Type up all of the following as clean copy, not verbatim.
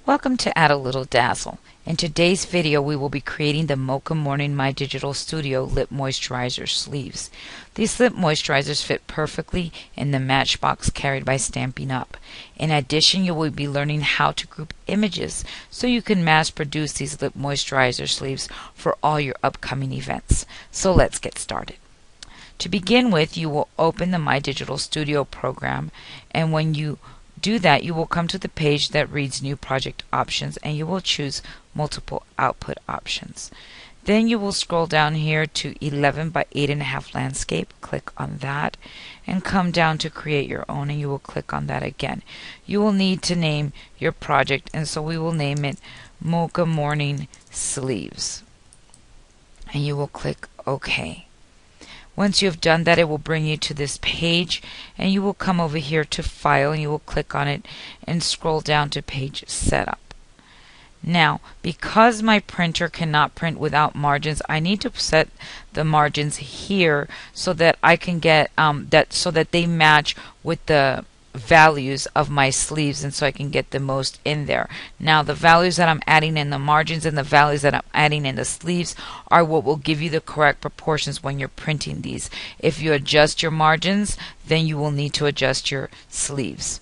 Welcome to Add a Little Dazzle. In today's video we will be creating the Mocha Morning My Digital Studio Lip Moisturizer sleeves. These lip moisturizers fit perfectly in the matchbox carried by Stampin' Up. In addition, you will be learning how to group images so you can mass produce these lip moisturizer sleeves for all your upcoming events. So let's get started. To begin with, you will open the My Digital Studio program, and when you do that, you will come to the page that reads New Project Options, and you will choose Multiple Output Options. Then you will scroll down here to 11 by 8.5 landscape. Click on that and come down to create your own, and you will click on that again. You will need to name your project, and so we will name it Mocha Morning Sleeves. And you will click OK. Once you have done that, it will bring you to this page, and you will come over here to File, and you will click on it and scroll down to Page Setup. Now, because my printer cannot print without margins, I need to set the margins here so that I can get so that they match with the values of my sleeves, and so I can get the most in there. Now the values that I'm adding in the margins and the values that I'm adding in the sleeves are what will give you the correct proportions when you're printing these. If you adjust your margins, then you will need to adjust your sleeves.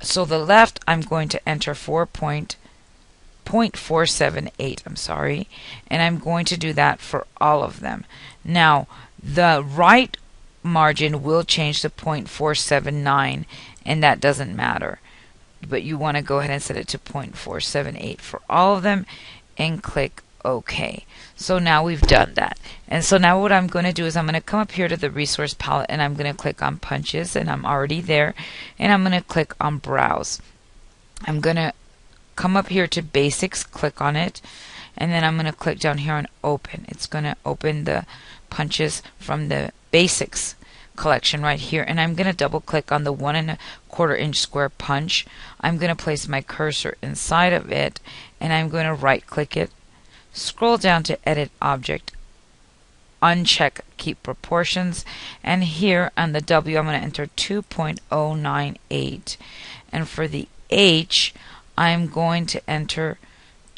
So the left, I'm going to enter 0.478, and I'm going to do that for all of them. Now the right margin will change to 0.479, and that doesn't matter, but you want to go ahead and set it to 0.478 for all of them and click OK. So now we've done that, and so now what I'm going to do is I'm going to come up here to the resource palette, and I'm going to click on punches, and I'm already there, and I'm going to click on browse. I'm going to come up here to basics, click on it, and then I'm going to click down here on open. It's going to open the punches from the basics collection right here, and I'm going to double click on the 1¼ inch square punch. I'm going to place my cursor inside of it, and I'm going to right click it, scroll down to edit object, uncheck keep proportions, and here on the W I'm going to enter 2.098, and for the H I'm going to enter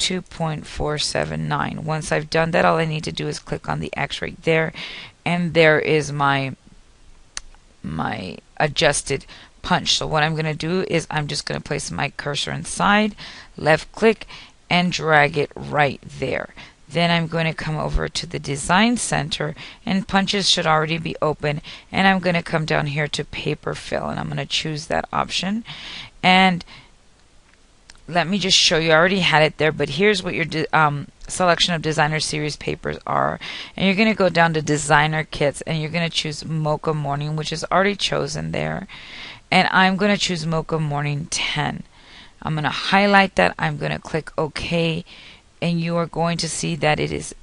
2.479. Once I've done that, all I need to do is click on the X right there, and there is my adjusted punch. So what I'm going to do is I'm just going to place my cursor inside, left click, and drag it right there. Then I'm going to come over to the Design Center, and punches should already be open, and I'm going to come down here to Paper Fill, and I'm going to choose that option. And let me just show you, I already had it there, but here's what your selection of designer series papers are. And you're going to go down to designer kits, and you're going to choose Mocha Morning, which is already chosen there. And I'm going to choose Mocha Morning 10. I'm going to highlight that, I'm going to click OK, and you are going to see that it is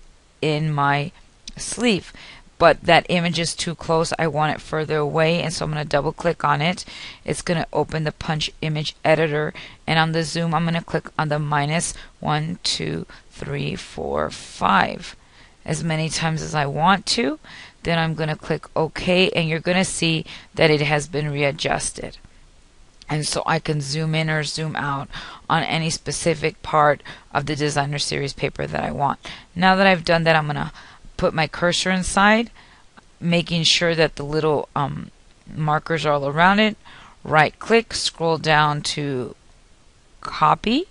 in my sleeve. But that image is too close, I want it further away, and so I'm going to double click on it. It's going to open the punch image editor, and on the zoom I'm going to click on the -1, 2, 3, 4, 5 as many times as I want to. Then I'm going to click OK, and you're going to see that it has been readjusted. And so I can zoom in or zoom out on any specific part of the designer series paper that I want. Now that I've done that, I'm going to put my cursor inside, making sure that the little markers are all around it. Right click, scroll down to copy.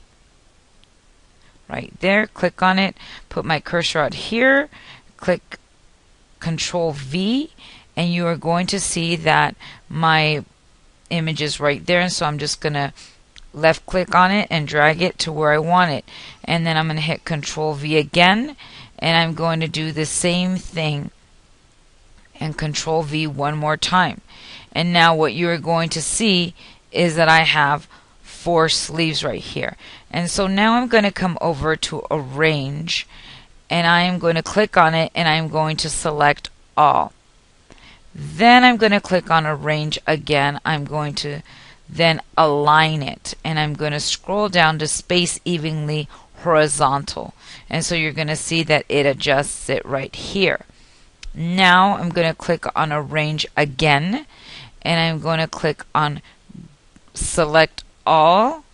Right there, click on it, put my cursor out here, click Control V, and you are going to see that my image is right there. And so I'm just going to left click on it and drag it to where I want it. And then I'm going to hit Control V again, and I'm going to do the same thing and Control V one more time. And now what you are going to see is that I have 4 sleeves right here. And so now I'm going to come over to Arrange, and I am going to click on it, and I'm going to select all. Then I'm going to click on Arrange again. I'm going to then align it, and I'm going to scroll down to Space Evenly Horizontal, and so you're going to see that it adjusts it right here. Now I'm going to click on Arrange again, and I'm going to click on Select All,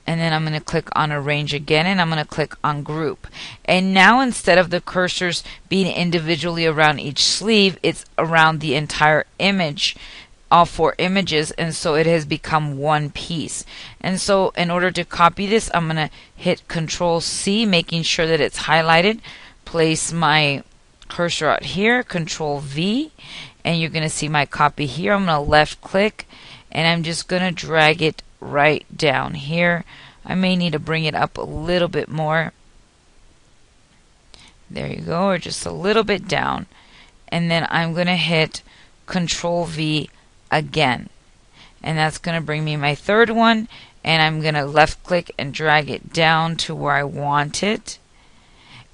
and then I'm going to click on arrange again, and I'm going to click on group. And now instead of the cursors being individually around each sleeve, it's around the entire image, all 4 images, and so it has become one piece. And so in order to copy this, I'm going to hit Control C, making sure that it's highlighted, place my cursor out here, Control V, and you're going to see my copy here. I'm going to left click, and I'm just going to drag it right down here. I may need to bring it up a little bit more. There you go, or just a little bit down. And then I'm going to hit Control V again. And that's going to bring me my third one. And I'm going to left click and drag it down to where I want it.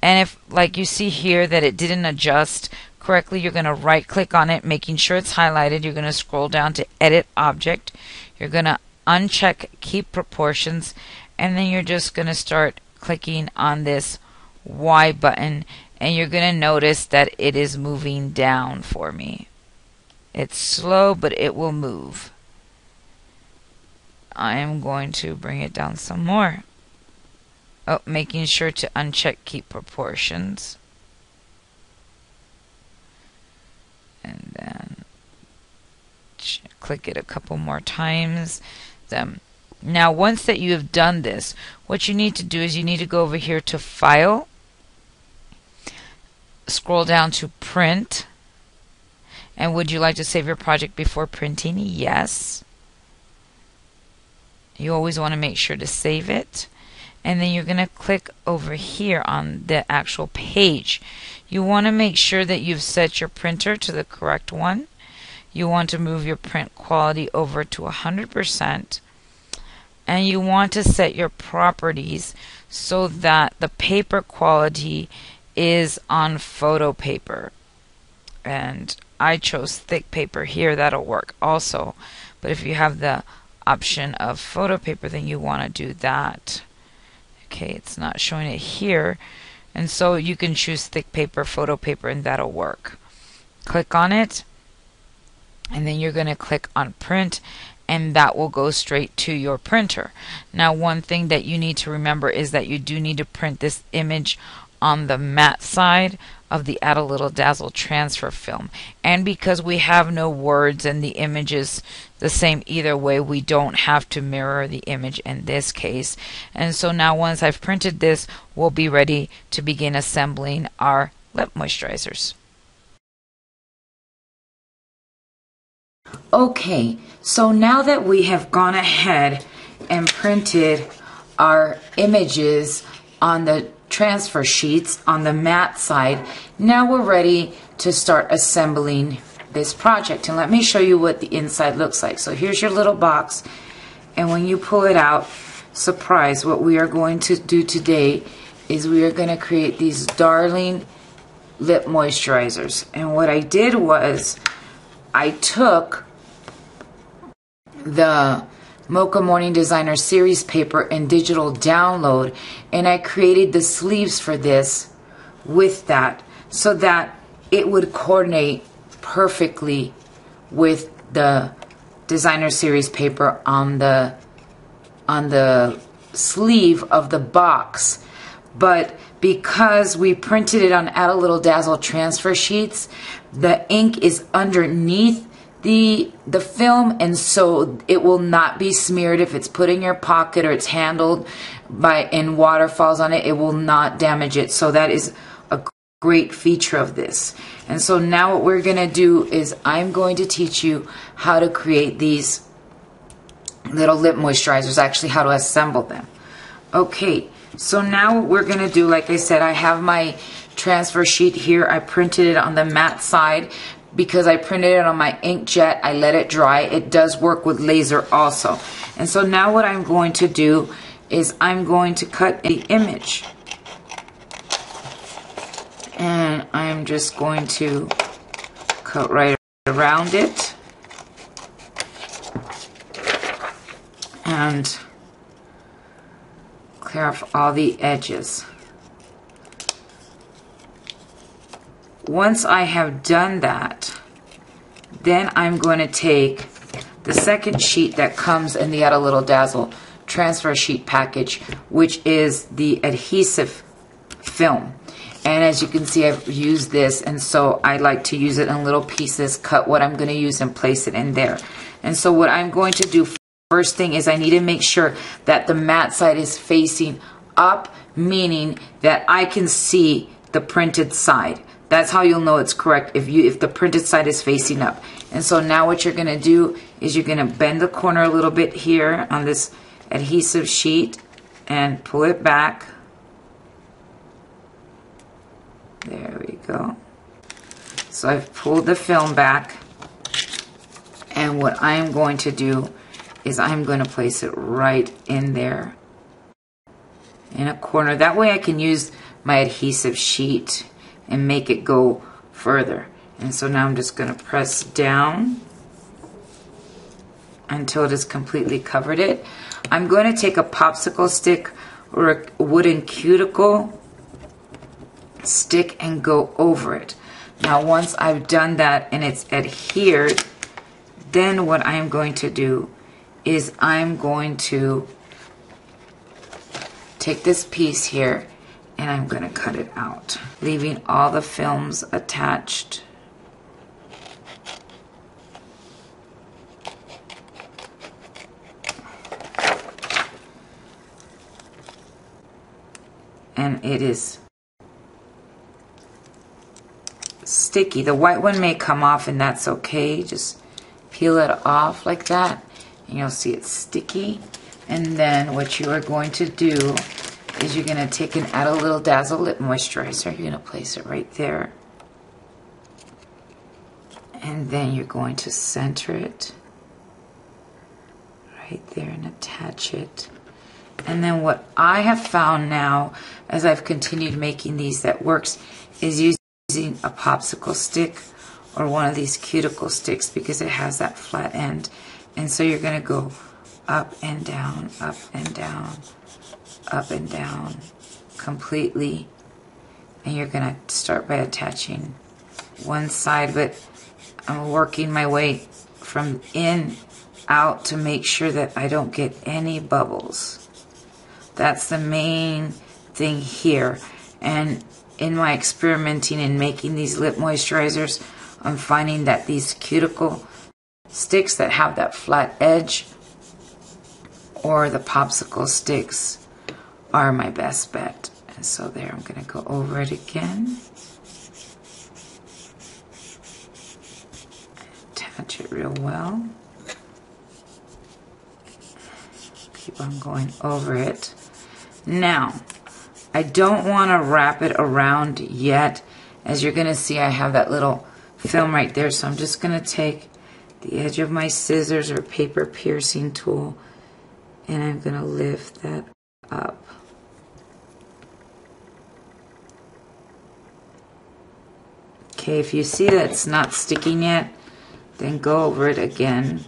And if, like you see here, that it didn't adjust correctly, you're going to right click on it, making sure it's highlighted. You're going to scroll down to Edit Object. You're going to uncheck Keep Proportions, and then you're just going to start clicking on this Y button, and you're going to notice that it is moving down for me. It's slow, but it will move. I am going to bring it down some more. Oh, making sure to uncheck Keep Proportions. And then click it a couple more times. Now, once that you have done this, what you need to do is you need to go over here to File, scroll down to Print, and would you like to save your project before printing? Yes. You always want to make sure to save it. And then you're going to click over here on the actual page. You want to make sure that you've set your printer to the correct one. You want to move your print quality over to 100%. And you want to set your properties so that the paper quality is on photo paper. And I chose thick paper here. That'll work also. But if you have the option of photo paper, then you want to do that. Okay, it's not showing it here. And so you can choose thick paper, photo paper, and that'll work. Click on it, and then you're going to click on Print, and that will go straight to your printer. Now, one thing that you need to remember is that you do need to print this image on the matte side of the Add a Little Dazzle transfer film. And because we have no words and the image is the same either way, we don't have to mirror the image in this case. And so now once I've printed this, we'll be ready to begin assembling our lip moisturizers. Okay, so now that we have gone ahead and printed our images on the transfer sheets on the matte side, now we're ready to start assembling this project. And let me show you what the inside looks like. So here's your little box, and when you pull it out, surprise, what we are going to do today is we are going to create these darling lip moisturizers. And what I did was I took the Mocha Morning Designer series paper and digital download, and I created the sleeves for this with that so that it would coordinate perfectly with the designer series paper on the sleeve of the box. But because we printed it on Add a Little Dazzle transfer sheets, the ink is underneath the film, and so it will not be smeared if it's put in your pocket or it's handled by and water falls on it. It will not damage it. So that is a great feature of this. And so now what we're going to do is I'm going to teach you how to create these little lip moisturizers, actually how to assemble them. Okay, so now what we're going to do, like I said, I have my transfer sheet here. I printed it on the matte side. Because I printed it on my inkjet, I let it dry. It does work with laser also. And so now what I'm going to do is I'm going to cut the image. And I'm just going to cut right around it. And clear off all the edges. Once I have done that, then I'm going to take the second sheet that comes in the Add a Little Dazzle transfer sheet package, which is the adhesive film. And as you can see, I've used this, and so I like to use it in little pieces, cut what I'm going to use and place it in there. And so what I'm going to do first thing is I need to make sure that the matte side is facing up, meaning that I can see the printed side. That's how you'll know it's correct, if the printed side is facing up. And so now what you're going to do is you're going to bend the corner a little bit here on this adhesive sheet and pull it back. There we go. So I've pulled the film back, and what I'm going to do is I'm going to place it right in there in a corner. That way I can use my adhesive sheet and make it go further. And so now I'm just going to press down until it has completely covered it. I'm going to take a popsicle stick or a wooden cuticle stick and go over it. Now once I've done that and it's adhered, then what I'm going to do is I'm going to take this piece here and I'm going to cut it out, leaving all the films attached. And it is sticky. The white one may come off, and that's okay. Just peel it off like that and you'll see it's sticky. And then what you are going to do is you're going to take and add a Little Dazzle lip moisturizer. You're going to place it right there, and then you're going to center it right there and attach it. And then what I have found now, as I've continued making these, that works is using a popsicle stick or one of these cuticle sticks, because it has that flat end. And so you're going to go up and down, up and down, up and down completely. And you're going to start by attaching one side, but I'm working my way from in out to make sure that I don't get any bubbles. That's the main thing here. And in my experimenting and making these lip moisturizers, I'm finding that these cuticle sticks that have that flat edge or the popsicle sticks are my best bet. And so there, I'm going to go over it again. Attach it real well. Keep on going over it. Now, I don't want to wrap it around yet. As you're going to see, I have that little film right there. So I'm just going to take the edge of my scissors or paper piercing tool, and I'm going to lift that up. Okay, if you see that it's not sticking yet, then go over it again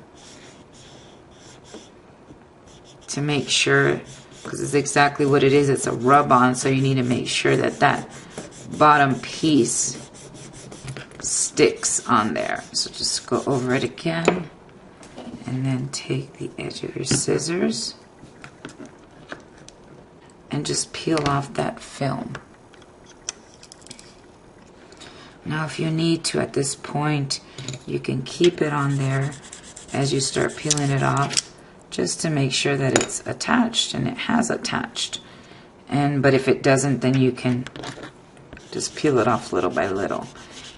to make sure, because it's exactly what it is. It's a rub-on, so you need to make sure that that bottom piece sticks on there. So just go over it again, and then take the edge of your scissors and just peel off that film. Now if you need to at this point, you can keep it on there as you start peeling it off, just to make sure that it's attached, and it has attached. But if it doesn't, then you can just peel it off little by little.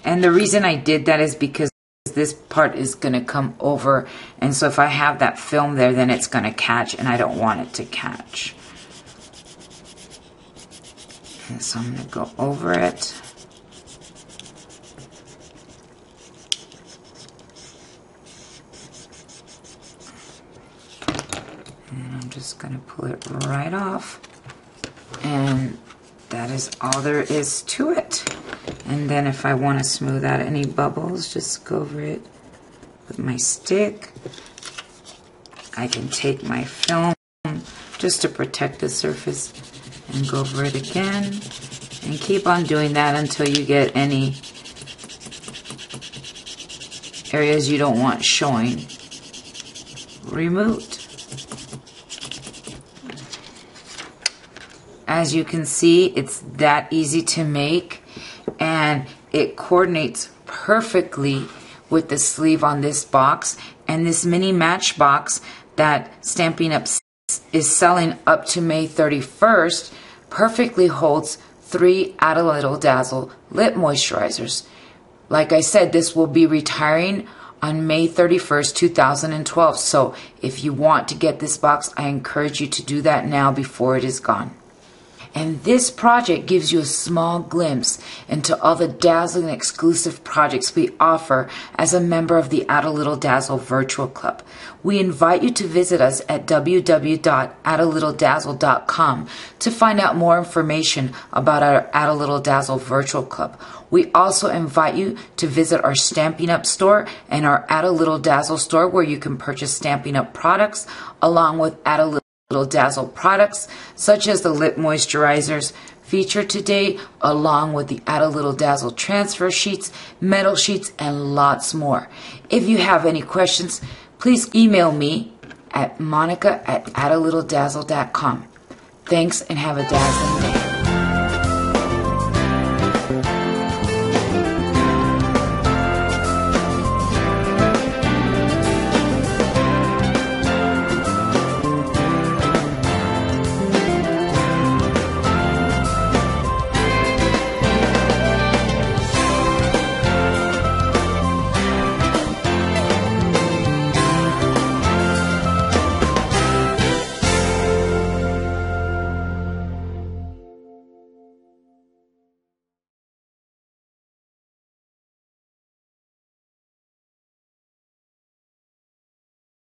And the reason I did that is because this part is going to come over, and so if I have that film there, then it's going to catch, and I don't want it to catch. And so I'm going to go over it. And I'm just going to pull it right off. And that is all there is to it. And then if I want to smooth out any bubbles, just go over it with my stick. I can take my film just to protect the surface and go over it again. And keep on doing that until you get any areas you don't want showing removed. As you can see, it's that easy to make, and it coordinates perfectly with the sleeve on this box. And this mini matchbox that Stampin' Up! Is selling up to May 31st perfectly holds 3 Add a Little Dazzle lip moisturizers. Like I said, this will be retiring on May 31st, 2012. So if you want to get this box, I encourage you to do that now before it is gone. And this project gives you a small glimpse into all the dazzling exclusive projects we offer as a member of the Add a Little Dazzle Virtual Club. We invite you to visit us at www.addalittledazzle.com to find out more information about our Add a Little Dazzle Virtual Club. We also invite you to visit our Stampin' Up! Store and our Add a Little Dazzle store, where you can purchase Stampin' Up! Products along with Add a Little Dazzle products such as the lip moisturizers featured today, along with the Add a Little Dazzle transfer sheets, metal sheets, and lots more. If you have any questions, please email me at monica@addalittledazzle.com. Thanks, and have a dazzling day.